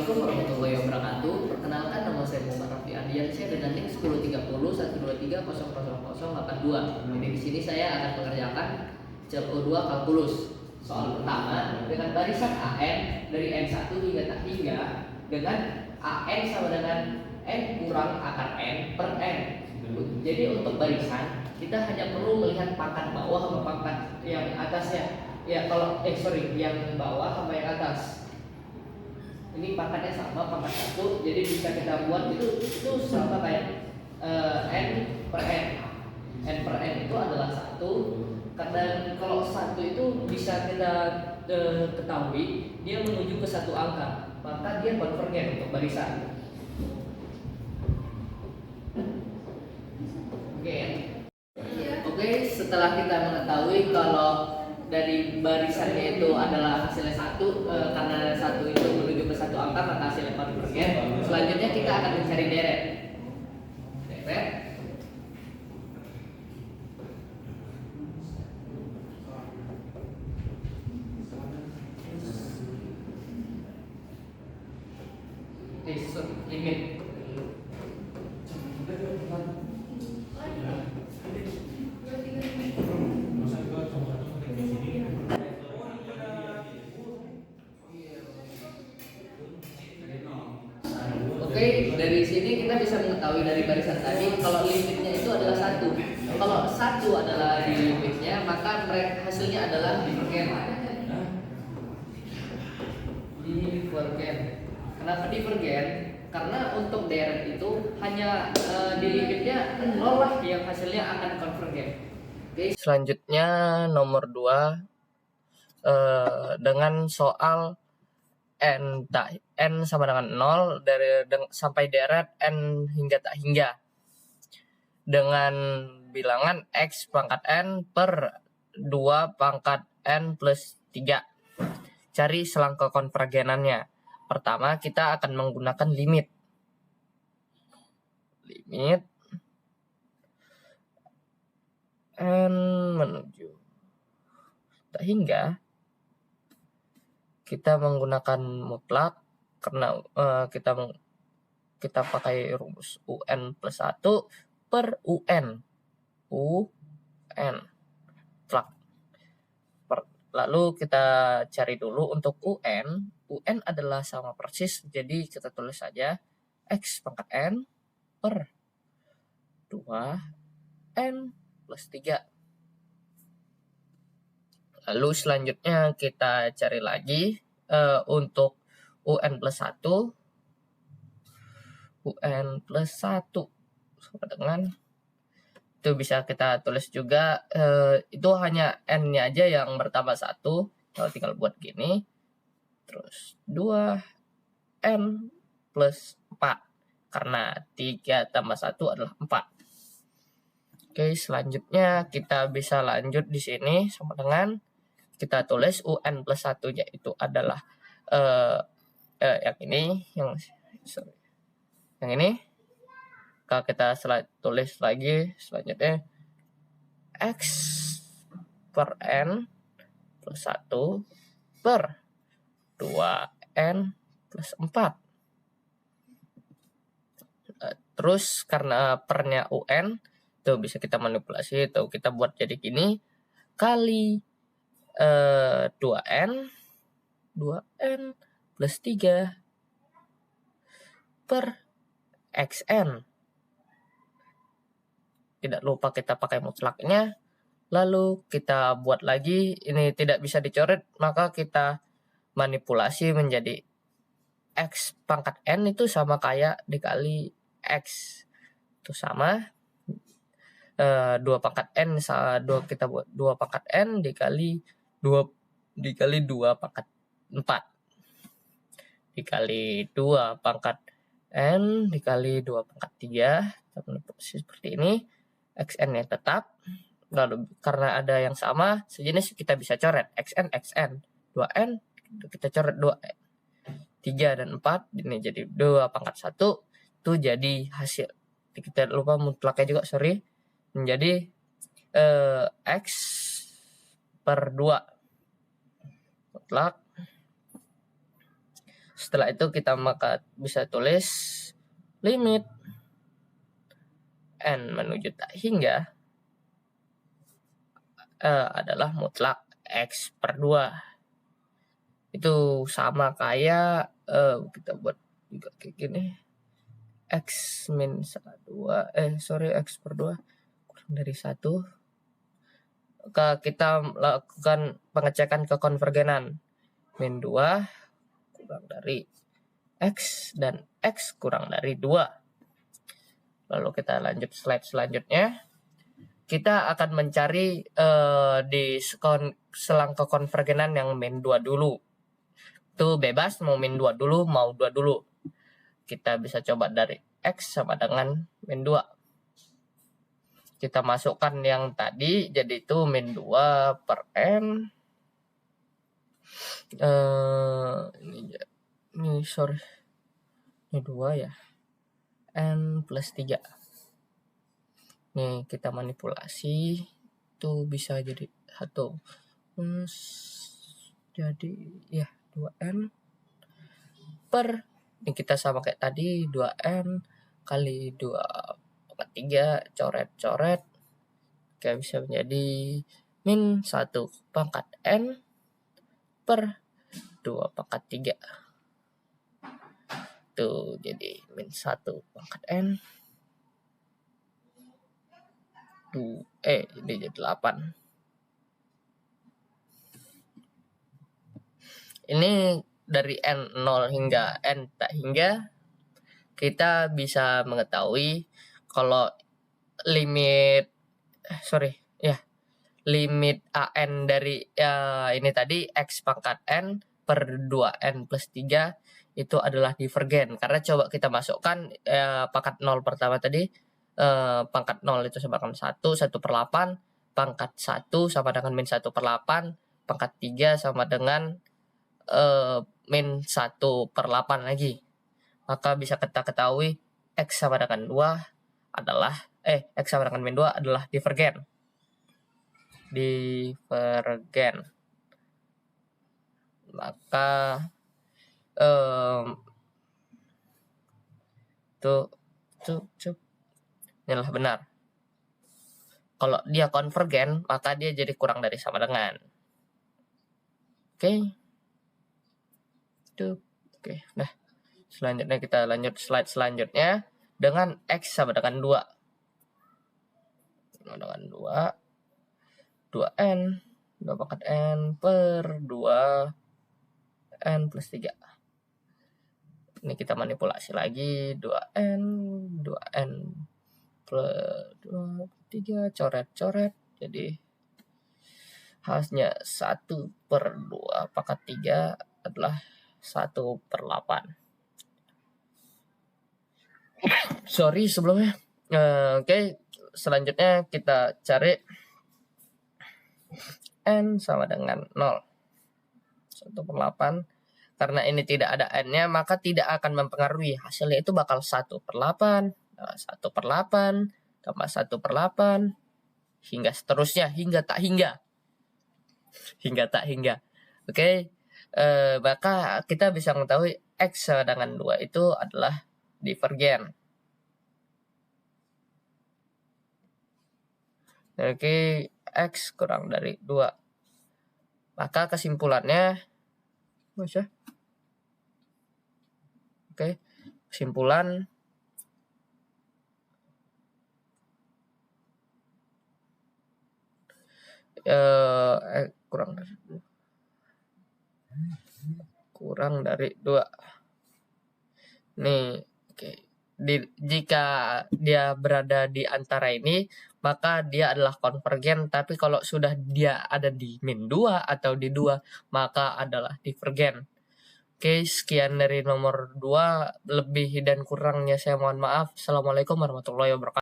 Assalamualaikum warahmatullahi wabarakatuh. Perkenalkan, nama saya Muhammad Rafi Ardiansyah dengan NIM 1030 123 000 082. Jadi di sini saya akan mengerjakan CO2 kalkulus. Soal pertama, dengan barisan AN dari N1 hingga tak hingga dengan AN sama dengan N kurang akar N per N. Jadi untuk barisan kita hanya perlu melihat pangkat bawah sama pangkat yang atasnya. Ya kalau yang bawah sama yang atas. Ini pangkatnya sama, pangkat 1, jadi bisa kita buat itu sama kayak n per n. N per n itu adalah 1. Karena kalau 1 itu bisa kita ketahui dia menuju ke satu angka, maka dia konvergen untuk barisan. Oke, setelah kita mengetahui kalau dari barisannya itu adalah hasilnya 1, karena 1 itu menuju ke satu angka maka hasilnya konvergen. Selanjutnya kita akan mencari deret. Limit. Oke, dari sini kita bisa mengetahui dari barisan tadi kalau limitnya itu adalah 1. Kalau 1 adalah di limitnya, maka hasilnya adalah divergen. Divergen. Kenapa divergen? Karena untuk deret itu hanya di limitnya 0 lah yang hasilnya akan konvergen. Oke. Selanjutnya nomor 2 dengan soal n sama dengan 0 sampai deret n hingga tak hingga dengan bilangan x pangkat n per 2 pangkat n plus 3. Cari selang kekonvergenannya. Pertama kita akan menggunakan limit n menuju tak hingga. Kita menggunakan mutlak karena kita pakai rumus UN plus 1 per UN. Mutlak. Lalu kita cari dulu untuk UN. UN adalah sama persis, jadi kita tulis saja X pangkat N per 2N plus 3. Lalu selanjutnya kita cari lagi untuk UN plus 1. UN plus 1 sama dengan, itu bisa kita tulis juga, itu hanya N-nya aja yang bertambah 1. Kalau tinggal buat gini. Terus 2N plus 4. Karena 3 tambah 1 adalah 4. Oke, selanjutnya kita bisa lanjut di sini sama dengan kita tulis UN plus 1-nya itu adalah yang ini, yang ini. Kalau kita tulis lagi selanjutnya X per N plus 1 per 2N plus 4. Terus karena pernya UN, itu bisa kita manipulasi, atau kita buat jadi gini, kali 2N plus 3 per XN. Tidak lupa kita pakai mutlaknya. Lalu kita buat lagi, ini tidak bisa dicoret, maka kita manipulasi menjadi X pangkat N itu sama kayak dikali X. Itu sama 2 pangkat N, kita buat 2 pangkat N dikali 2 pangkat 4 dikali 2 pangkat N dikali 2 pangkat 3. Seperti ini. XN nya tetap. Lalu karena ada yang sama sejenis, kita bisa coret XN 2N, kita coret 2N 3 dan 4, ini jadi 2 pangkat 1. Itu jadi hasil. Kita lupa mutlaknya juga, menjadi X per 2 mutlak Setelah itu kita maka bisa tulis limit n menuju tak hingga adalah mutlak x per 2. Itu sama kayak kita buat juga kayak gini, x min 2 x per 2 kurang dari 1. Kita lakukan pengecekan kekonvergenan, min 2 kurang dari x dan x kurang dari 2. Lalu kita lanjut slide selanjutnya. Kita akan mencari di selang kekonvergenan yang min 2 dulu. Itu bebas mau min 2 dulu, mau 2 dulu. Kita bisa coba dari x sama dengan min 2. Kita masukkan yang tadi, jadi itu min 2 per n. Ini 2 ya. N plus 3. Nih kita manipulasi, itu bisa jadi 1. Jadi ya 2n per, ini kita sama kayak tadi, 2n kali 2/3 coret-coret, kayak bisa menjadi min 1 pangkat n per 2/3. Tuh jadi min 1 pangkat n ini jadi 8. Ini dari n0 hingga n tak hingga, kita bisa mengetahui kalau limit an dari ini tadi x pangkat n per 2n plus 3 itu adalah divergen. Karena coba kita masukkan pangkat 0 pertama tadi, pangkat 0 itu sama dengan 1 per 8, pangkat 1 sama dengan min 1 per 8, pangkat 3 sama dengan min 1 per 8 lagi. Maka bisa kita ketahui x sama dengan 2 adalah x sama dengan min 2 adalah divergen. Maka inilah benar. Kalau dia konvergen, maka dia jadi kurang dari sama dengan. Oke. Nah, selanjutnya kita lanjut slide selanjutnya dengan x sama dengan 2. Dengan 2n 2 pangkat n per 2n plus 3. Ini kita manipulasi lagi, 2n per 2/3 coret-coret, jadi hasilnya 1 per 2 pangkat 3 adalah 1 per 8. Sorry sebelumnya. Oke, selanjutnya kita cari n sama dengan 0. 1 per 8. Karena ini tidak ada n-nya, maka tidak akan mempengaruhi. Hasilnya itu bakal 1 per 8, 1 per 8, tambah 1 per 8, hingga seterusnya, hingga tak hingga. Oke. Maka kita bisa mengetahui x sama dengan 2 itu adalah divergen. Oke, x kurang dari 2. Maka kesimpulannya, kesimpulan kurang dari 2. Nih, oke. Jika dia berada di antara ini, maka dia adalah konvergen. Tapi kalau sudah dia ada di min 2 atau di 2, maka adalah divergen. Oke, sekian dari nomor 2. Lebih dan kurangnya saya mohon maaf. Assalamualaikum warahmatullahi wabarakatuh.